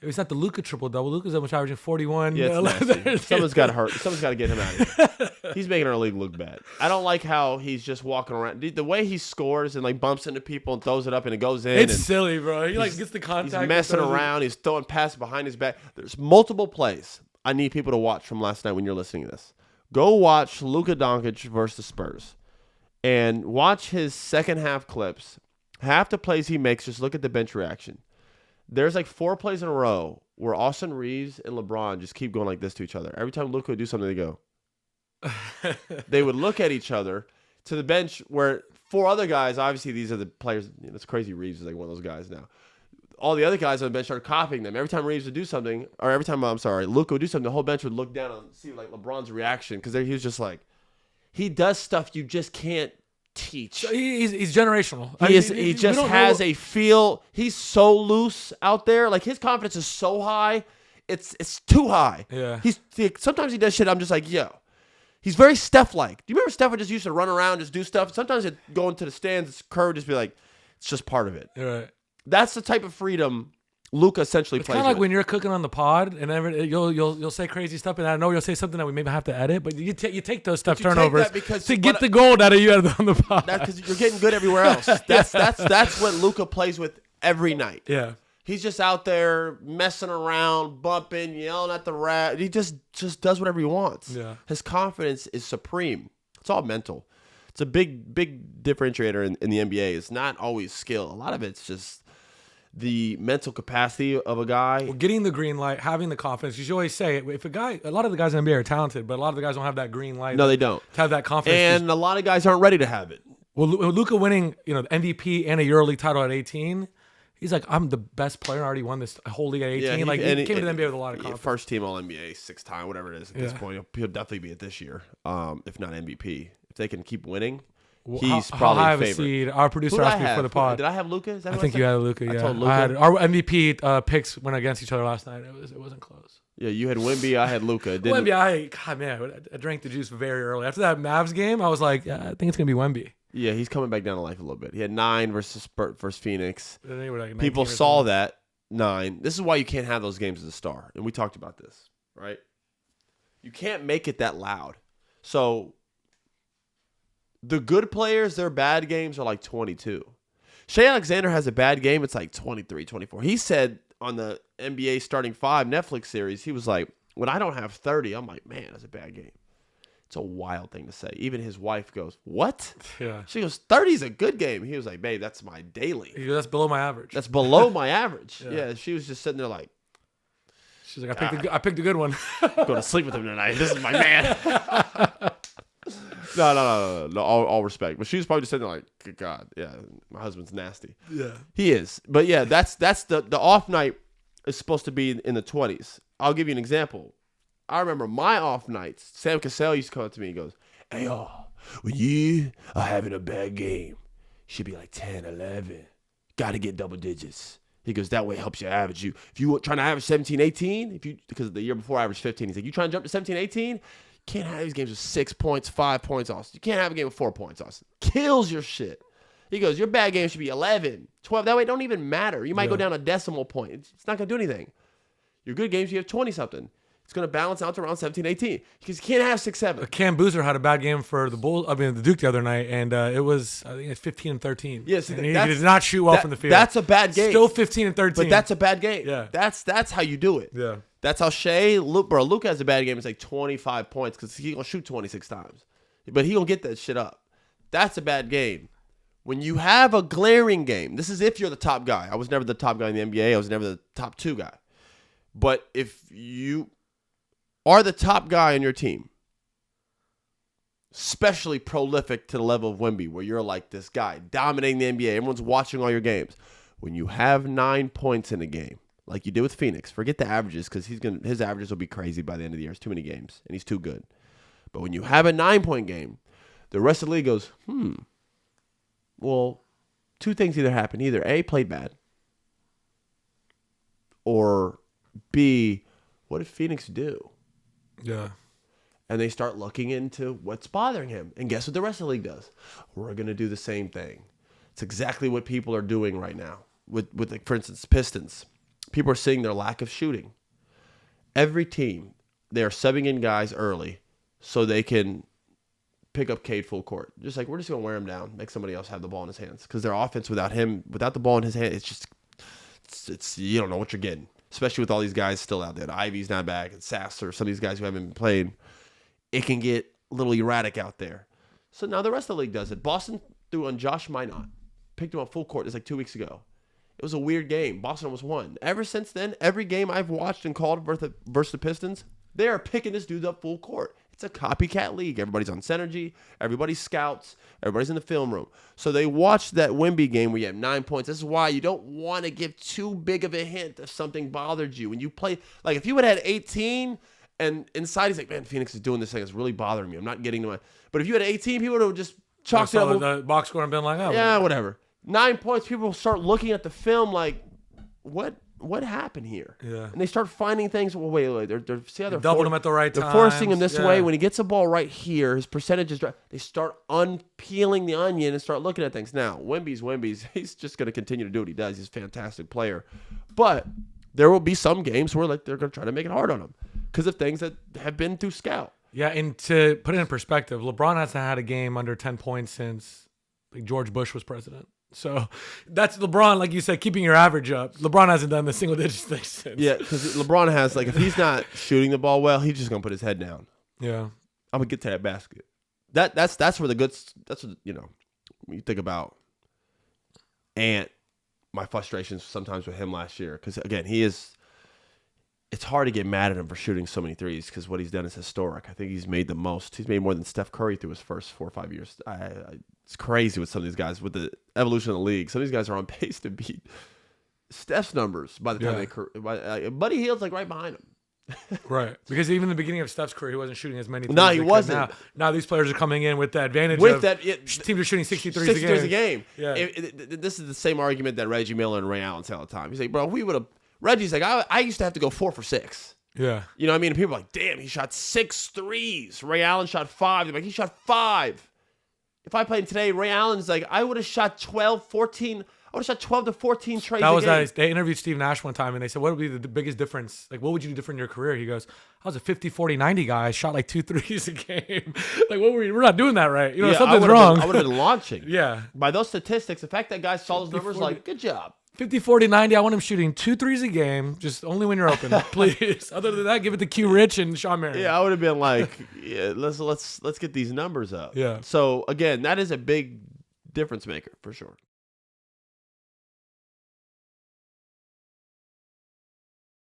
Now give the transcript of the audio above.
It's not the Luka triple double. Luka's almost averaging 41. Yeah, it's nasty. Someone's got to hurt. Someone's got to get him out of here. He's making our league look bad. I don't like how he's just walking around. The way he scores and like bumps into people and throws it up and it goes in. It's silly, bro. He like gets the contact. He's messing around. He's throwing passes behind his back. There's multiple plays I need people to watch from last night when you're listening to this. Go watch Luka Doncic versus the Spurs and watch his second half clips. Half the plays he makes, just look at the bench reaction. There's like 4 plays in a row where Austin Reeves and LeBron just keep going like this to each other. Every time Luka would do something, they go. They would look at each other to the bench where 4 other guys, obviously these are the players. It's crazy. Reeves is like one of those guys now. All the other guys on the bench started copying them. Every time Reeves would do something, or every time, Luka would do something, the whole bench would look down and see like LeBron's reaction because he was just like, he does stuff you just can't teach. He's generational. He just has a feel. He's so loose out there. Like his confidence is so high, it's too high. Yeah. Sometimes he does shit. I'm just like, yo. He's very Steph-like. Do you remember Steph would just used to run around, just do stuff? Sometimes he'd go into the stands, curve, just be like, it's just part of it. Right. That's the type of freedom Luka essentially plays. It's kind of like when you're cooking on the pod and you'll say crazy stuff, and I know you'll say something that we maybe have to edit, but you take those stuff turnovers to get the gold out of you on the pod. That's because you're getting good everywhere else. That's what Luka plays with every night. Yeah. He's just out there messing around, bumping, yelling at the ref. He just does whatever he wants. Yeah. His confidence is supreme. It's all mental. It's a big differentiator in the NBA. It's not always skill. A lot of it's just the mental capacity of a guy. Well, getting the green light, having the confidence. You should always say, if a lot of the guys in the NBA are talented, but a lot of the guys don't have that green light. No, they don't. To have that confidence. And a lot of guys aren't ready to have it. Well, Luka winning, the MVP and a EuroLeague title at 18, he's like, I'm the best player. I already won this whole league at 18. Yeah, he came to the NBA with a lot of confidence. First team All NBA 6-time, whatever it is at this point. He'll definitely be it this year, if not MVP. If they can keep winning, he's probably high a of a favorite. seed. Our producer asked me for the pod. Did I have Luka? I think you had Luka. Yeah, I told Luka. I had our MVP picks went against each other last night. It wasn't close. Yeah, you had Wemby. I had Luka. Wemby, I drank the juice very early. After that Mavs game, I was like, yeah, I think it's gonna be Wemby. Yeah, he's coming back down to life a little bit. He had 9 versus Phoenix. Like People saw that 9. This is why you can't have those games as a star, and we talked about this, right? You can't make it that loud. So the good players, their bad games are like 22. Shai Alexander has a bad game. It's like 23, 24. He said on the NBA Starting 5 Netflix series, he was like, when I don't have 30, I'm like, man, that's a bad game. It's a wild thing to say. Even his wife goes, what? Yeah. She goes, 30 is a good game. He was like, babe, that's my daily. That's below my average. That's below my average. Yeah, she was just sitting there like. She's like, I picked a good one. Go to sleep with him tonight. This is my man. No. All respect. But she was probably just sitting there like, good God, yeah, my husband's nasty. Yeah. He is. But yeah, that's the off night is supposed to be in the 20s. I'll give you an example. I remember my off nights. Sam Cassell used to come up to me and goes, hey, y'all, when you are having a bad game, should be like 10, 11. Got to get double digits. He goes, that way it helps you average. If you trying to average 17, 18, because the year before I averaged 15, he's like, you trying to jump to 17, 18? Can't have these games with 6 points, 5 points, Austin. You can't have a game with 4 points, Austin. Kills your shit. He goes, your bad game should be 11, 12. That way it don't even matter. You might go down a decimal point. It's not going to do anything. Your good games, you have 20-something. It's going to balance out to around 17, 18. Because you can't have 6, 7. Cam Boozer had a bad game for the Duke the other night, and it was, I think it's 15 and 13. Yes, he did not shoot well from the field. That's a bad game. Still 15 and 13. But that's a bad game. Yeah. That's how you do it. Yeah. That's how Luka has a bad game. It's like 25 points because he's going to shoot 26 times. But he going to get that shit up. That's a bad game. When you have a glaring game, this is if you're the top guy. I was never the top guy in the NBA. I was never the top 2 guy. But if you are the top guy on your team, especially prolific to the level of Wemby, where you're like this guy dominating the NBA, everyone's watching all your games. When you have 9 points in a game, like you did with Phoenix, forget the averages because his averages will be crazy by the end of the year. It's too many games, and he's too good. But when you have a 9-point game, the rest of the league goes, well, 2 things either happen. Either A, played bad, or B, what did Phoenix do? Yeah. And they start looking into what's bothering him. And guess what the rest of the league does? We're going to do the same thing. It's exactly what people are doing right now with like, for instance, Pistons. people are seeing their lack of shooting. Every team, they are subbing in guys early so they can pick up Cade full court. Just like, we're just going to wear him down, make somebody else have the ball in his hands. Because their offense without the ball in his hand, it's you don't know what you're getting. Especially with all these guys still out there. Ivy's not back, and Sasser, some of these guys who haven't been playing. It can get a little erratic out there. So now the rest of the league does it. Boston threw on Josh Minot. Picked him up full court. It's like 2 weeks ago. It was a weird game. Boston almost won. Ever since then, every game I've watched and called versus the Pistons, they are picking this dude up full court. It's a copycat league. Everybody's on Synergy. Everybody scouts. Everybody's in the film room. So they watched that Wemby game where you have 9 points. This is why you don't want to give too big of a hint if something bothered you. When you play, like if you had 18 and inside he's like, man, Phoenix is doing this thing. It's really bothering me. I'm not getting to my. But if you had 18, people would have just chalked it up. The box score and been like, oh. Yeah, whatever. 9 points, people start looking at the film like, what happened here? Yeah. And they start finding things. Well, wait. They're see how they're doubled him at the right time. They're forcing him this way. When he gets the ball right here, his percentage is right. They start unpeeling the onion and start looking at things. Now, Wemby's. He's just going to continue to do what he does. He's a fantastic player. But there will be some games where like they're going to try to make it hard on him because of things that have been through scout. Yeah, and to put it in perspective, LeBron hasn't had a game under 10 points since like George Bush was president. So that's LeBron, like you said, keeping your average up. LeBron hasn't done the single digits thing since. Yeah, because LeBron has, like, if he's not shooting the ball well, he's just going to put his head down. Yeah. I'm going to get to that basket. That's where the good, that's what, when you think about Ant, my frustrations sometimes with him last year. Because, again, it's hard to get mad at him for shooting so many threes because what he's done is historic. I think he's made the most. He's made more than Steph Curry through his first 4 or 5 years. It's crazy with some of these guys, with the evolution of the league. Some of these guys are on pace to beat Steph's numbers by the time Buddy Hield's like right behind him. Right. Because even in the beginning of Steph's career, he wasn't shooting as many threes. No, he wasn't. Now these players are coming in with the advantage teams are shooting 63 a game. Yeah. This is the same argument that Reggie Miller and Ray Allen say all the time. He's like, bro, Reggie's like, I used to have to go 4 for 6. Yeah. You know what I mean? And people are like, damn, he shot 6 threes. Ray Allen shot 5. They're like, he shot 5. If I played today, Ray Allen's like, I would have shot 12, 14. I would have shot 12 to 14 trays a game. They interviewed Steve Nash one time, and they said, what would be the biggest difference? Like, what would you do different in your career? He goes, I was a 50, 40, 90 guy. I shot like 2 threes a game. Like, we're not doing that right. Something's wrong. I would have been launching. Yeah. By those statistics, the fact that guy saw those numbers, 40, like, good job. 50, 40, 90. I want him shooting 2 threes a game, just only when you're open, please. Other than that, give it to Q Rich and Sean Marion. Yeah, I would have been like, yeah, let's get these numbers up. Yeah. So again, that is a big difference maker for sure.